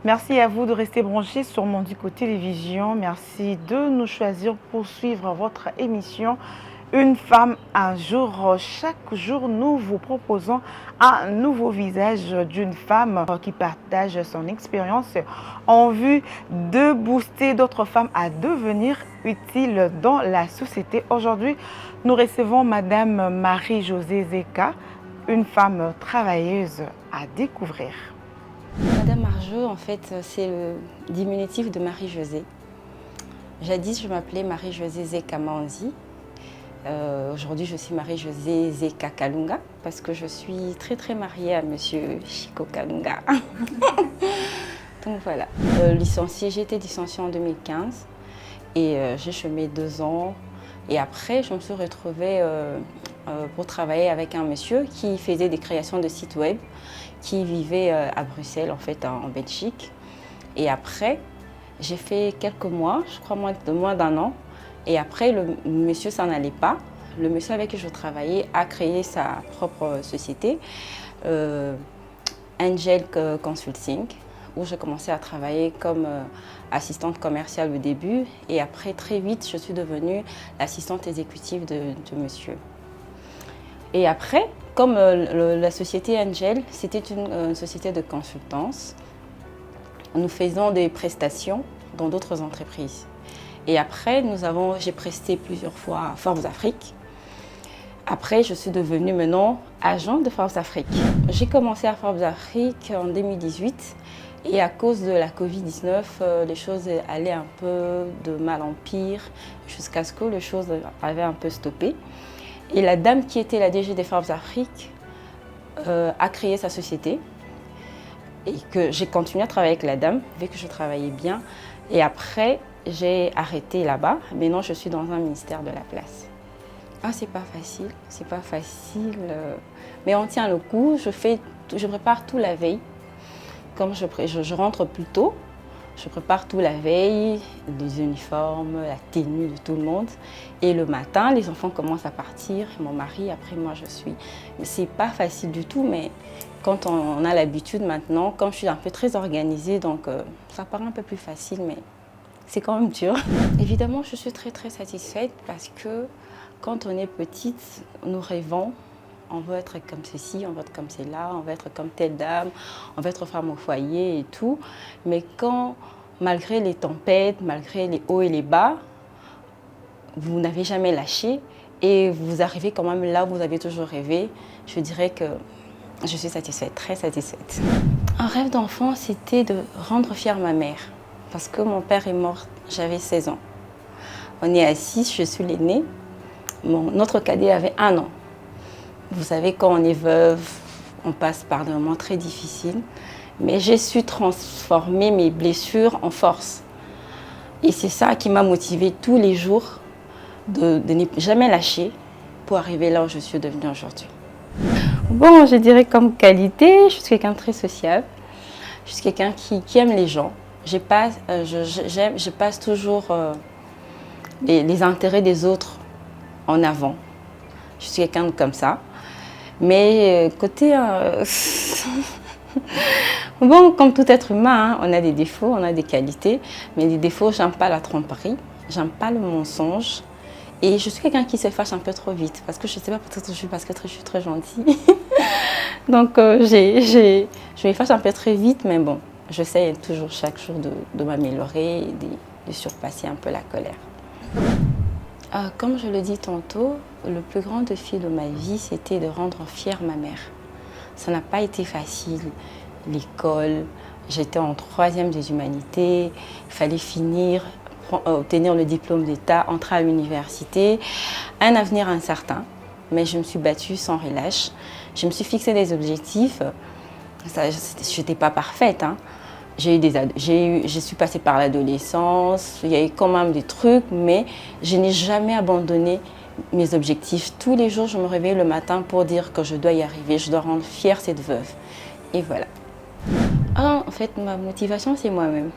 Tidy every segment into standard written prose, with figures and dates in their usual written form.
Merci à vous de rester branchés sur Mondico Télévision. Merci de nous choisir pour suivre votre émission Une femme, un jour. Chaque jour, nous vous proposons un nouveau visage d'une femme qui partage son expérience en vue de booster d'autres femmes à devenir utiles dans la société. Aujourd'hui, nous recevons Madame Marie-Josée Zeka, une femme travailleuse à découvrir. Madame Marjo, en fait, c'est le diminutif de Marie-Josée. Jadis, je m'appelais Marie-Josée Zeka Manzi. Aujourd'hui, je suis Marie-Josée Zeka Kalunga parce que je suis très mariée à Monsieur Chico Kalunga. Donc voilà. J'ai été licenciée en 2015 et j'ai chômé 2 ans. Et après, je me suis retrouvée pour travailler avec un monsieur qui faisait des créations de sites web, qui vivait à Bruxelles, en fait, en Belgique. Et après, j'ai fait quelques mois, je crois moins d'un an. Et après, le monsieur s'en allait pas. Le monsieur avec qui je travaillais a créé sa propre société, Angel Consulting, où j'ai commencé à travailler comme assistante commerciale au début. Et après, très vite, je suis devenue l'assistante exécutive de monsieur. Et après, comme la société Angel, c'était une société de consultance, nous faisons des prestations dans d'autres entreprises. Et après, j'ai presté plusieurs fois à Forbes Afrique. Après, je suis devenue maintenant agent de Forbes Afrique. J'ai commencé à Forbes Afrique en 2018 et à cause de la Covid-19, les choses allaient un peu de mal en pire jusqu'à ce que les choses avaient un peu stoppé. Et la dame qui était la DG des Forbes Afrique a créé sa société et que j'ai continué à travailler avec la dame, vu que je travaillais bien. Et après, j'ai arrêté là-bas. Maintenant, je suis dans un ministère de la place. Ah, c'est pas facile. Mais on tient le coup. Je prépare tout la veille. Comme je rentre plus tôt, je prépare tout la veille, les uniformes, la tenue de tout le monde. Et le matin, les enfants commencent à partir. Mon mari, après moi, je suis. C'est pas facile du tout, mais quand on a l'habitude maintenant, comme je suis un peu très organisée, donc ça paraît un peu plus facile, mais c'est quand même dur. Évidemment, je suis très satisfaite parce que quand on est petite, nous rêvons. On veut être comme ceci, on veut être comme celle-là, on veut être comme telle dame, on veut être femme au foyer et tout. Mais quand, malgré les tempêtes, malgré les hauts et les bas, vous n'avez jamais lâché et vous arrivez quand même là où vous avez toujours rêvé, je dirais que je suis satisfaite, très satisfaite. Un rêve d'enfant, c'était de rendre fière ma mère. Parce que mon père est mort, j'avais 16 ans. On est à 6, je suis l'aînée. Notre cadet avait 1 an. Vous savez, quand on est veuve, on passe par des moments très difficiles. Mais j'ai su transformer mes blessures en force. Et c'est ça qui m'a motivée tous les jours de ne jamais lâcher pour arriver là où je suis devenue aujourd'hui. Bon, je dirais comme qualité, je suis quelqu'un de très sociable. Je suis quelqu'un qui aime les gens. Je passe toujours les intérêts des autres en avant. Je suis quelqu'un comme ça. Mais côté... bon, comme tout être humain, hein, on a des défauts, on a des qualités. Mais les défauts, j'aime pas la tromperie, j'aime pas le mensonge. Et je suis quelqu'un qui se fâche un peu trop vite. Parce que je sais pas, peut-être parce que je suis très gentille. Donc, je me fâche un peu très vite, mais bon. J'essaie toujours chaque jour de m'améliorer et de surpasser un peu la colère. Comme je le dis tantôt, le plus grand défi de ma vie, c'était de rendre fière ma mère. Ça n'a pas été facile. L'école, j'étais en 3e des humanités, il fallait finir, obtenir le diplôme d'État, entrer à l'université. Un avenir incertain, mais je me suis battue sans relâche. Je me suis fixé des objectifs. Je n'étais pas parfaite, hein. Je suis passée par l'adolescence, il y a eu quand même des trucs, mais je n'ai jamais abandonné mes objectifs. Tous les jours, je me réveille le matin pour dire que je dois y arriver, je dois rendre fière cette veuve. Et voilà. En fait, ma motivation, c'est moi-même.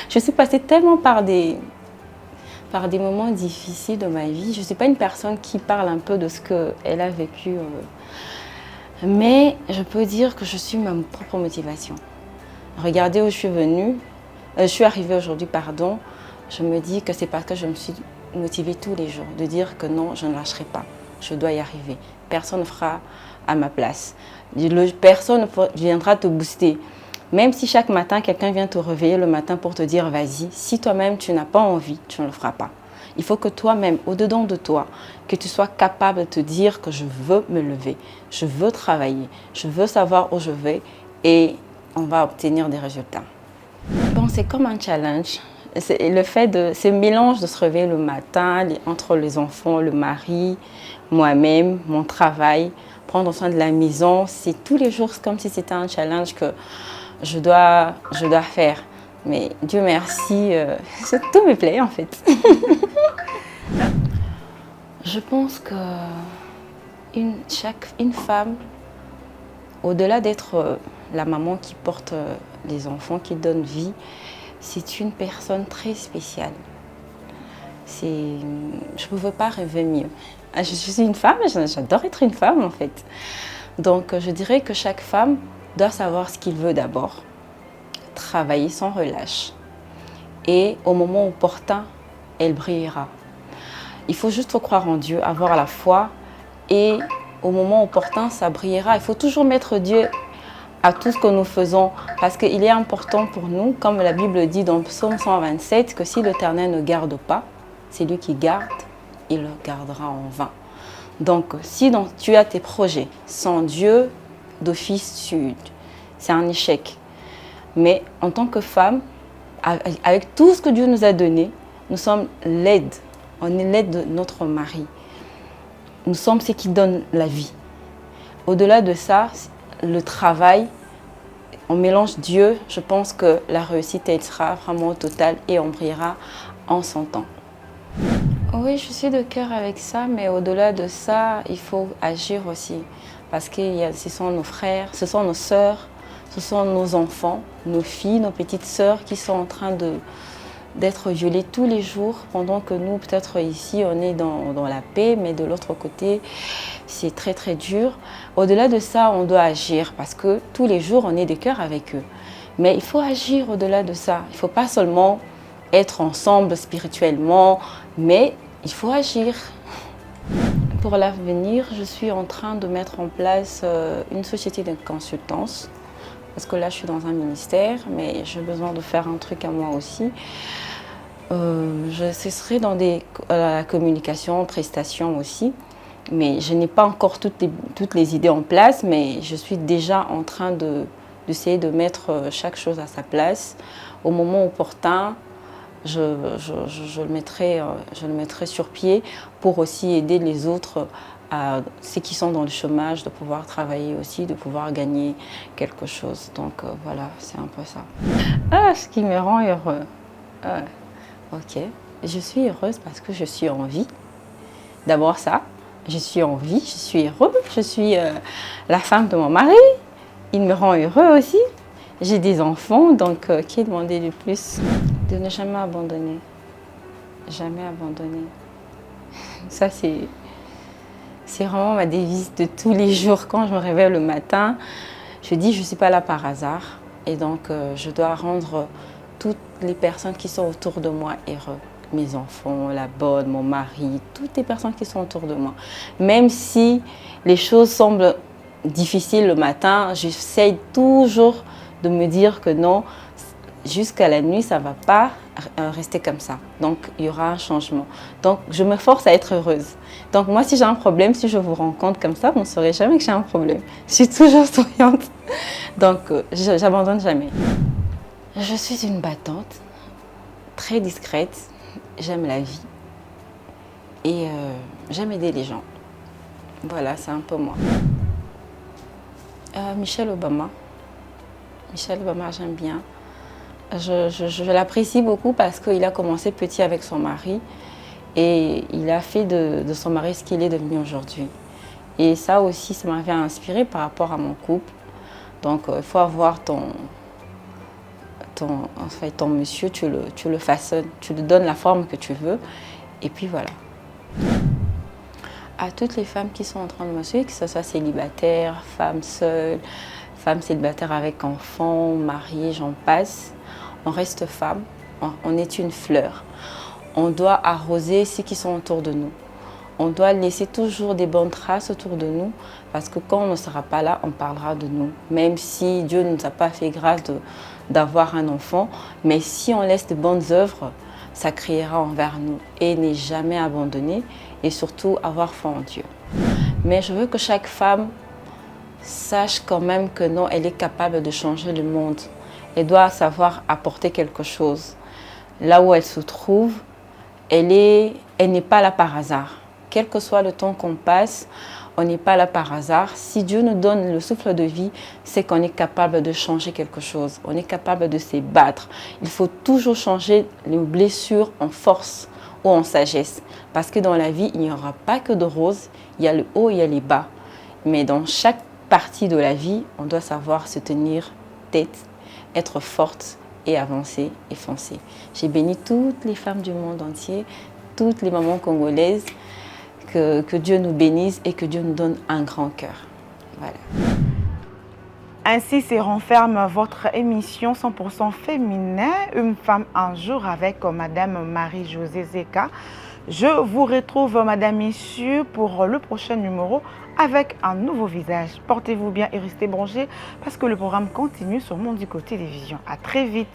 Je suis passée tellement par des moments difficiles de ma vie. Je ne suis pas une personne qui parle un peu de ce qu'elle a vécu. Mais je peux dire que je suis ma propre motivation. Regardez où je suis arrivée aujourd'hui, pardon. Je me dis que c'est parce que je me suis motivée tous les jours de dire que non, je ne lâcherai pas. Je dois y arriver. Personne ne fera à ma place. Personne ne viendra te booster. Même si chaque matin, quelqu'un vient te réveiller le matin pour te dire vas-y, si toi-même tu n'as pas envie, tu ne le feras pas. Il faut que toi-même, au-dedans de toi, que tu sois capable de te dire que je veux me lever, je veux travailler, je veux savoir où je vais et on va obtenir des résultats. Bon, c'est comme un challenge. C'est le fait de ce mélange de se réveiller le matin entre les enfants, le mari, moi-même, mon travail, prendre soin de la maison, c'est tous les jours comme si c'était un challenge que je dois faire. Mais Dieu merci, tout me plaît en fait. Je pense que une femme, au-delà d'être la maman qui porte les enfants, qui donne vie, c'est une personne très spéciale. Je ne pouvais pas rêver mieux. Je suis une femme, j'adore être une femme en fait. Donc je dirais que chaque femme doit savoir ce qu'il veut d'abord. Travailler sans relâche. Et au moment opportun, elle brillera. Il faut juste croire en Dieu, avoir la foi et au moment opportun, ça brillera. Il faut toujours mettre Dieu à tout ce que nous faisons parce qu'il est important pour nous, comme la Bible dit dans Psaume 127, que si l'Éternel ne garde pas, c'est lui qui garde, il le gardera en vain. Donc, si tu as tes projets sans Dieu, d'office, c'est un échec. Mais en tant que femme, avec tout ce que Dieu nous a donné, nous sommes l'aide. On est l'aide de notre mari. Nous sommes ceux qui donnent la vie. Au-delà de ça, le travail, on mélange Dieu. Je pense que la réussite, elle sera vraiment totale et on brillera en son temps. Oui, je suis de cœur avec ça, mais au-delà de ça, il faut agir aussi. Parce que ce sont nos frères, ce sont nos sœurs, ce sont nos enfants, nos filles, nos petites sœurs qui sont en train d'être violées tous les jours, pendant que nous, peut-être ici, on est dans la paix, mais de l'autre côté, c'est très très dur. Au-delà de ça, on doit agir parce que tous les jours, on est de cœur avec eux. Mais il faut agir au-delà de ça. Il ne faut pas seulement être ensemble spirituellement, mais il faut agir. Pour l'avenir, je suis en train de mettre en place une société de consultance. Parce que là, je suis dans un ministère, mais j'ai besoin de faire un truc à moi aussi. Ce serait dans la communication, prestations aussi. Mais je n'ai pas encore toutes les idées en place, mais je suis déjà en train d'essayer de mettre chaque chose à sa place. Au moment opportun, je le mettrai sur pied pour aussi aider les autres, ceux qui sont dans le chômage, de pouvoir travailler aussi, de pouvoir gagner quelque chose. Donc voilà, c'est un peu ça. Ce qui me rend heureux. Ok, je suis heureuse parce que je suis en vie. D'abord ça, je suis en vie, je suis heureuse, je suis la femme de mon mari. Il me rend heureux aussi. J'ai des enfants, donc qui est demandé le plus? De ne jamais abandonner. Jamais abandonner. Ça, c'est vraiment ma devise de tous les jours. Quand je me réveille le matin, je dis je ne suis pas là par hasard. Et donc, je dois rendre toutes les personnes qui sont autour de moi heureux. Mes enfants, la bonne, mon mari, toutes les personnes qui sont autour de moi. Même si les choses semblent difficiles le matin, j'essaye toujours de me dire que non, jusqu'à la nuit, ça ne va pas rester comme ça. Donc, il y aura un changement. Donc, je me force à être heureuse. Donc, moi, si j'ai un problème, si je vous rencontre comme ça, vous ne saurez jamais que j'ai un problème. Je suis toujours souriante. Donc, je n'abandonne jamais. Je suis une battante, très discrète. J'aime la vie. Et j'aime aider les gens. Voilà, c'est un peu moi. Michelle Obama. Michelle Obama, j'aime bien. Je l'apprécie beaucoup parce qu'il a commencé petit avec son mari et il a fait de son mari ce qu'il est devenu aujourd'hui. Et ça aussi, ça m'avait inspiré par rapport à mon couple. Donc, il faut avoir ton monsieur, tu le façonnes, tu lui donnes la forme que tu veux. Et puis voilà. À toutes les femmes qui sont en train de me suivre, que ce soit célibataires, femmes seules, femme célibataire avec enfants, mariée, j'en passe. On reste femme, on est une fleur. On doit arroser ceux qui sont autour de nous. On doit laisser toujours des bonnes traces autour de nous parce que quand on ne sera pas là, on parlera de nous. Même si Dieu ne nous a pas fait grâce d'avoir un enfant, mais si on laisse de bonnes œuvres, ça criera envers nous et n'est jamais abandonné et surtout avoir foi en Dieu. Mais je veux que chaque femme sache quand même que non, elle est capable de changer le monde. Elle doit savoir apporter quelque chose. Là où elle se trouve, elle n'est pas là par hasard. Quel que soit le temps qu'on passe, on n'est pas là par hasard. Si Dieu nous donne le souffle de vie, c'est qu'on est capable de changer quelque chose. On est capable de se battre. Il faut toujours changer les blessures en force ou en sagesse. Parce que dans la vie, il n'y aura pas que de roses. Il y a le haut, il y a les bas. Mais dans chaque partie de la vie, on doit savoir se tenir tête, être forte et avancer et foncer. J'ai béni toutes les femmes du monde entier, toutes les mamans congolaises. Que Dieu nous bénisse et que Dieu nous donne un grand cœur. Voilà. Ainsi se renferme votre émission 100% féminin, Une femme un jour avec Madame Marie-Josée Zeka. Je vous retrouve, Madame, Messieurs, pour le prochain numéro avec un nouveau visage. Portez-vous bien et restez branchés parce que le programme continue sur Mondico Télévision. À très vite.